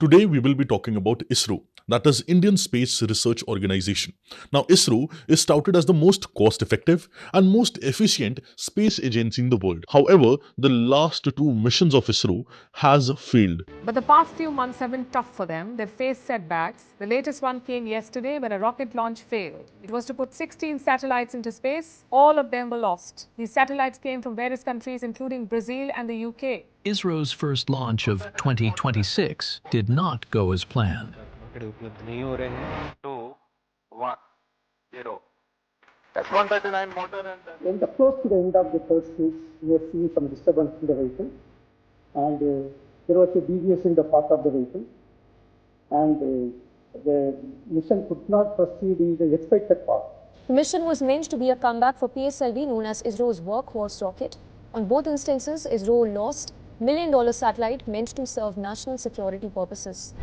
Today we will be talking about ISRO, that is Indian Space Research Organization. Now ISRO is touted as the most cost-effective and most efficient space agency in the world. However, the last two missions of ISRO has failed. But the past few months have been tough for them. They've faced setbacks. The latest one came yesterday when a rocket launch failed. It was to put 16 satellites into space. All of them were lost. These satellites came from various countries including Brazil and the UK. ISRO's first launch of 2026 did not go as planned. उपलब्ध नहीं हो रहे हैं 2 1 0 that's 139 motor and When close to the end of the first stage, we were seeing some disturbance in the vehicle, and there was a deviation in the path of the vehicle, and the mission could not proceed in the expected path. The mission was meant to be a comeback for PSLV, known as ISRO's workhorse rocket. On both instances, ISRO lost $1 million satellite meant to serve national security purposes.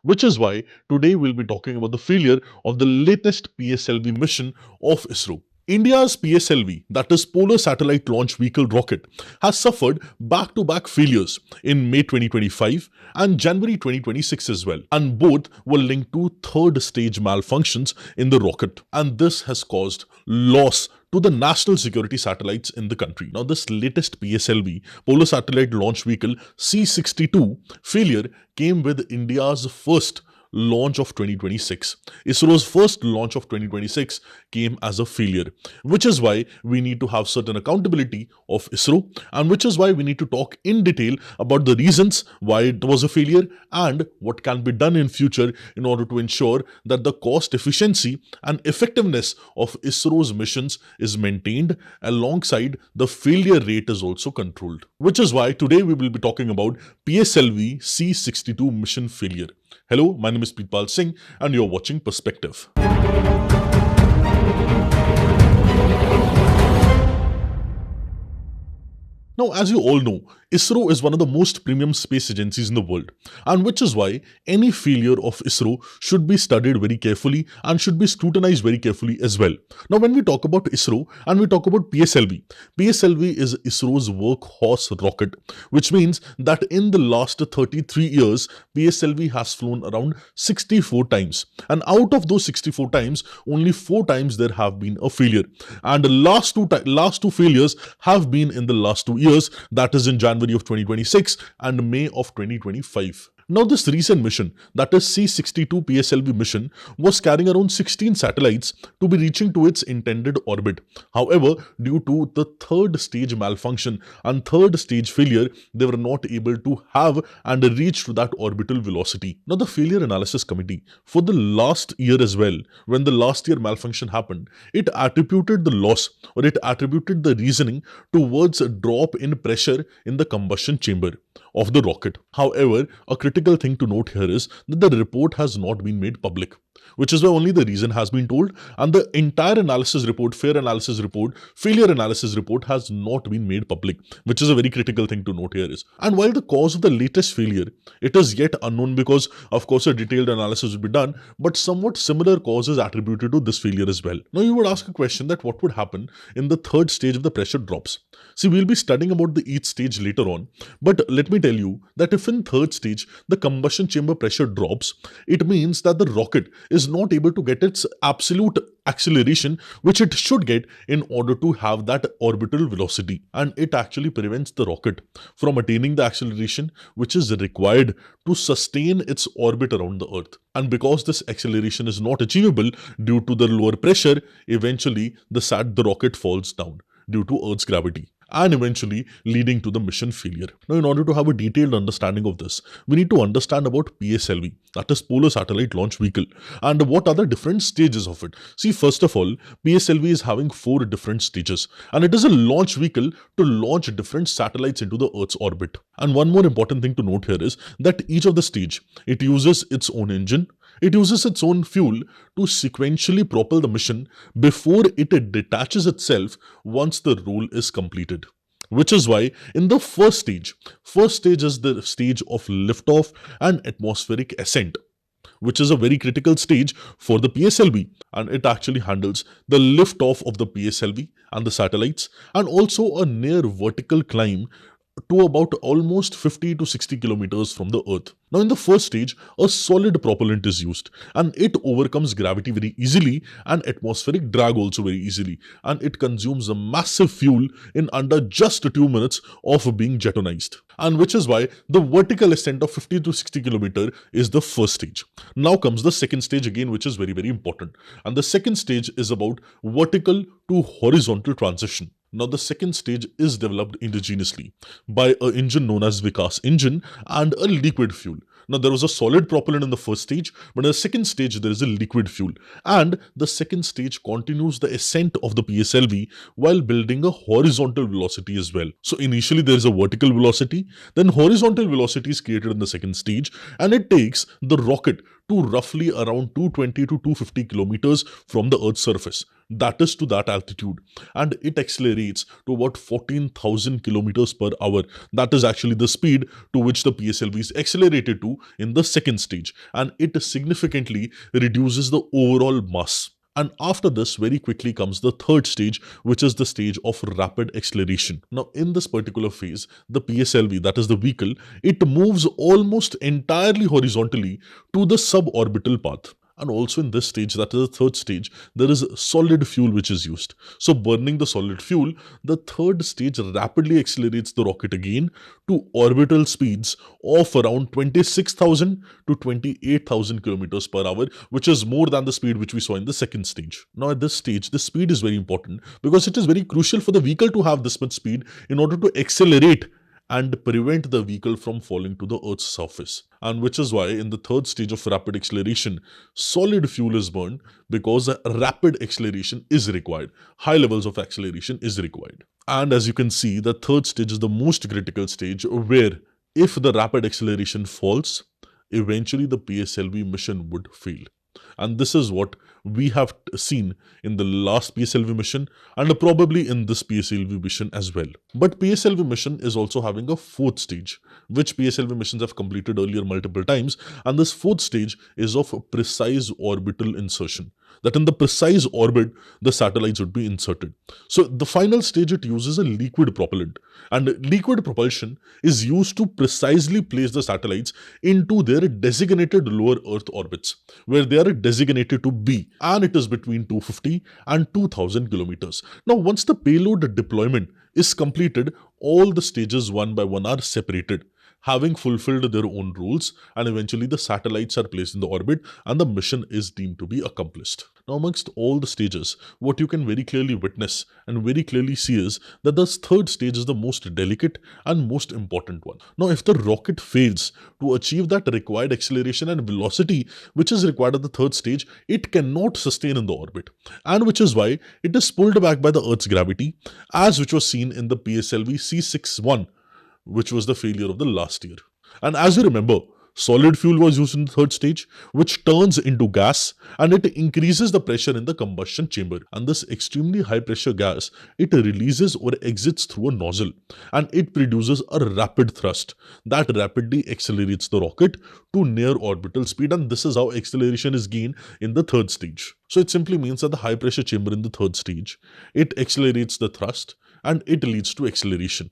Which is why today we'll be talking about the failure of the latest PSLV mission of ISRO. India's PSLV, that is Polar Satellite Launch Vehicle rocket, has suffered back-to-back failures in May 2025 and January 2026 as well, and both were linked to third stage malfunctions in the rocket, and this has caused loss to the national security satellites in the country. Now, this latest PSLV, Polar Satellite Launch Vehicle C62 failure came with India's first launch of 2026. ISRO's first launch of 2026 came as a failure, which is why we need to have certain accountability of ISRO, and which is why we need to talk in detail about the reasons why it was a failure and what can be done in future in order to ensure that the cost efficiency and effectiveness of ISRO's missions is maintained alongside the failure rate is also controlled. Which is why today we will be talking about PSLV C62 mission failure. Hello, my name is Preetpal Singh and you're watching Perspective. Now, as you all know, ISRO is one of the most premium space agencies in the world, and which is why any failure of ISRO should be studied very carefully and should be scrutinized very carefully as well. Now, when we talk about ISRO and we talk about PSLV, PSLV is ISRO's workhorse rocket, which means that in the last 33 years, PSLV has flown around 64 times, and out of those 64 times, only 4 times there have been a failure, and the last two failures have been in the last 2 years, that is in January of 2026 and May of 2025. Now, this recent mission, that is C62 PSLV mission, was carrying around 16 satellites to be reaching to its intended orbit. However, due to the third stage malfunction and third stage failure, they were not able to have and reach to that orbital velocity. Now, the failure analysis committee for the last year as well, when the last year malfunction happened, it attributed the loss, or it attributed the reasoning towards a drop in pressure in the combustion chamber of the rocket. However, a critical thing to note here is that the report has not been made public, which is why only the reason has been told, and the entire analysis report, failure analysis report has not been made public, which is a very critical thing to note here is. And while the cause of the latest failure, it is yet unknown because of course a detailed analysis will be done, but somewhat similar causes attributed to this failure as well. Now you would ask a question that what would happen in the third stage if the pressure drops. See, we'll be studying about the each stage later on, but let me tell you that if in third stage the combustion chamber pressure drops, it means that the rocket is not able to get its absolute acceleration which it should get in order to have that orbital velocity, and it actually prevents the rocket from attaining the acceleration which is required to sustain its orbit around the Earth. And because this acceleration is not achievable due to the lower pressure, eventually the rocket falls down due to Earth's gravity, and eventually leading to the mission failure. Now, in order to have a detailed understanding of this, we need to understand about PSLV, that is Polar Satellite Launch Vehicle, and what are the different stages of it. See, first of all, PSLV is having 4 different stages, and it is a launch vehicle to launch different satellites into the Earth's orbit. And one more important thing to note here is that each of the stage, it uses its own engine, it uses its own fuel to sequentially propel the mission before it detaches itself once the role is completed. Which is why in the first stage is the stage of liftoff and atmospheric ascent. which is a very critical stage for the PSLV, and it actually handles the lift off of the PSLV and the satellites, and also a near vertical climb to about almost 50 to 60 kilometers from the Earth. Now, in the first stage, a solid propellant is used, and it overcomes gravity very easily and atmospheric drag also very easily, and it consumes a massive fuel in under just 2 minutes of being jetonized, and which is why the vertical ascent of 50 to 60 kilometer is the first stage. Now comes the second stage again, which is very, very important, and the second stage is about vertical to horizontal transition. Now, the second stage is developed indigenously by an engine known as Vikas engine and a liquid fuel. Now, there was a solid propellant in the first stage, but in the second stage, there is a liquid fuel. And the second stage continues the ascent of the PSLV while building a horizontal velocity as well. So, initially, there is a vertical velocity, then horizontal velocity is created in the second stage, and it takes the rocket to roughly around 220 to 250 kilometers from the Earth's surface. That is to that altitude, and it accelerates to about 14,000 kilometers per hour. That is actually the speed to which the PSLV is accelerated to in the second stage, and it significantly reduces the overall mass. And after this, very quickly comes the third stage, which is the stage of rapid acceleration. Now, in this particular phase, the PSLV, that is the vehicle, it moves almost entirely horizontally to the suborbital path. And also in this stage, that is the third stage, there is solid fuel which is used. So burning the solid fuel, the third stage rapidly accelerates the rocket again to orbital speeds of around 26,000 to 28,000 kilometers per hour, which is more than the speed which we saw in the second stage. Now at this stage, the speed is very important because it is very crucial for the vehicle to have this much speed in order to accelerate and prevent the vehicle from falling to the Earth's surface. And which is why in the third stage of rapid acceleration, solid fuel is burned because rapid acceleration is required. High levels of acceleration is required. And as you can see, the third stage is the most critical stage where if the rapid acceleration falls, eventually the PSLV mission would fail. And this is what we have seen in the last PSLV mission and probably in this PSLV mission as well. But PSLV mission is also having a fourth stage, which PSLV missions have completed earlier multiple times. And this fourth stage is of precise orbital insertion. That in the precise orbit, the satellites would be inserted. So the final stage, it uses a liquid propellant. And liquid propulsion is used to precisely place the satellites into their designated lower Earth orbits, where they are designated to be, and it is between 250 and 2000 kilometers. Now, once the payload deployment is completed, all the stages one by one are separated, having fulfilled their own roles, and eventually the satellites are placed in the orbit and the mission is deemed to be accomplished. Now, amongst all the stages, what you can very clearly witness and very clearly see is that this third stage is the most delicate and most important one. Now, if the rocket fails to achieve that required acceleration and velocity which is required at the third stage, it cannot sustain in the orbit, and which is why it is pulled back by the Earth's gravity, as which was seen in the PSLV-C61, which was the failure of the last year. And as you remember, solid fuel was used in the third stage, which turns into gas and it increases the pressure in the combustion chamber. And this extremely high pressure gas, it releases or exits through a nozzle and it produces a rapid thrust that rapidly accelerates the rocket to near orbital speed. And this is how acceleration is gained in the third stage. So it simply means that the high pressure chamber in the third stage, it accelerates the thrust and it leads to acceleration.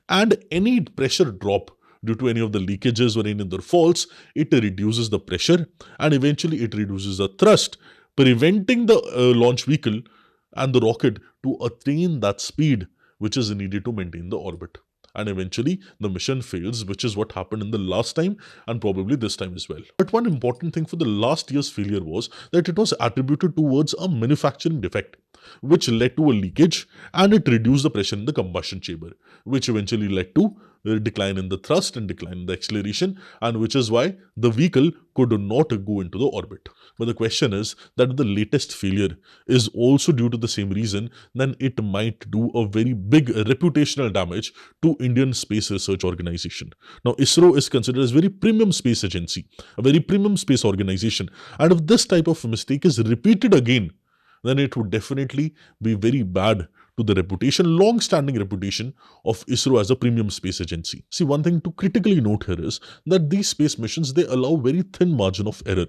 And any pressure drop due to any of the leakages or any other faults, it reduces the pressure and eventually it reduces the thrust, preventing the launch vehicle and the rocket to attain that speed which is needed to maintain the orbit. And eventually the mission fails, which is what happened in the last time and probably this time as well. But one important thing for the last year's failure was that it was attributed towards a manufacturing defect, which led to a leakage and it reduced the pressure in the combustion chamber, which eventually led to a decline in the thrust and decline in the acceleration, and which is why the vehicle could not go into the orbit. But the question is that the latest failure is also due to the same reason, then it might do a very big reputational damage to Indian Space Research Organization. Now, ISRO is considered as a very premium space agency, a very premium space organization, and if this type of mistake is repeated again, then it would definitely be very bad to the reputation, long-standing reputation of ISRO as a premium space agency. See, one thing to critically note here is that these space missions, they allow very thin margin of error.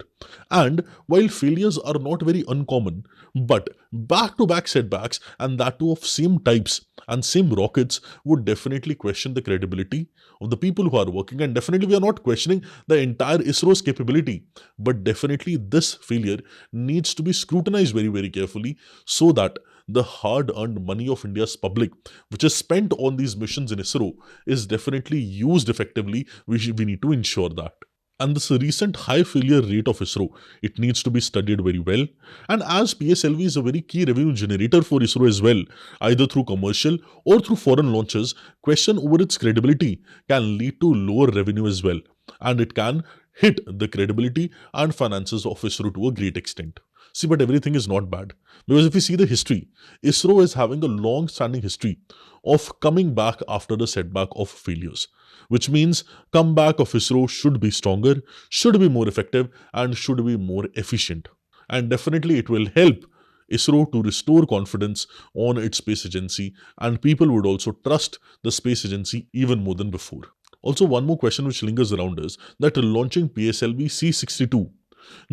And while failures are not very uncommon, but back-to-back setbacks, and that too of same types and same rockets, would definitely question the credibility of the people who are working. And definitely we are not questioning the entire ISRO's capability, but definitely this failure needs to be scrutinized very, very carefully, so that the hard-earned money of India's public, which is spent on these missions in ISRO, is definitely used effectively. We need to ensure that. And this recent high failure rate of ISRO, it needs to be studied very well. And as PSLV is a very key revenue generator for ISRO as well, either through commercial or through foreign launches, question over its credibility can lead to lower revenue as well. And it can hit the credibility and finances of ISRO to a great extent. See, but everything is not bad. Because if you see the history, ISRO is having a long-standing history of coming back after the setback of failures. Which means comeback of ISRO should be stronger, should be more effective, and should be more efficient. And definitely it will help ISRO to restore confidence on its space agency, and people would also trust the space agency even more than before. Also, one more question which lingers around is that launching PSLV-C62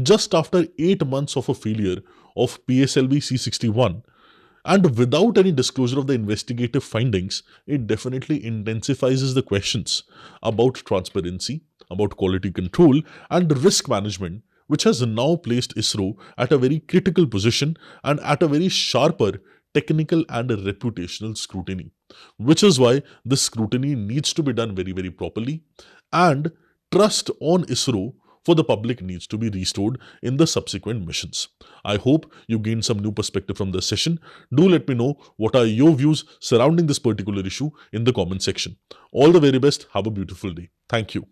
just after 8 months of a failure of PSLV-C61, and without any disclosure of the investigative findings, it definitely intensifies the questions about transparency, about quality control, and risk management, which has now placed ISRO at a very critical position and at a very sharper technical and reputational scrutiny. Which is why this scrutiny needs to be done very, very properly, and trust on ISRO for the public needs to be restored in the subsequent missions. I hope you gained some new perspective from this session. Do let me know what are your views surrounding this particular issue in the comment section. All the very best. Have a beautiful day. Thank you.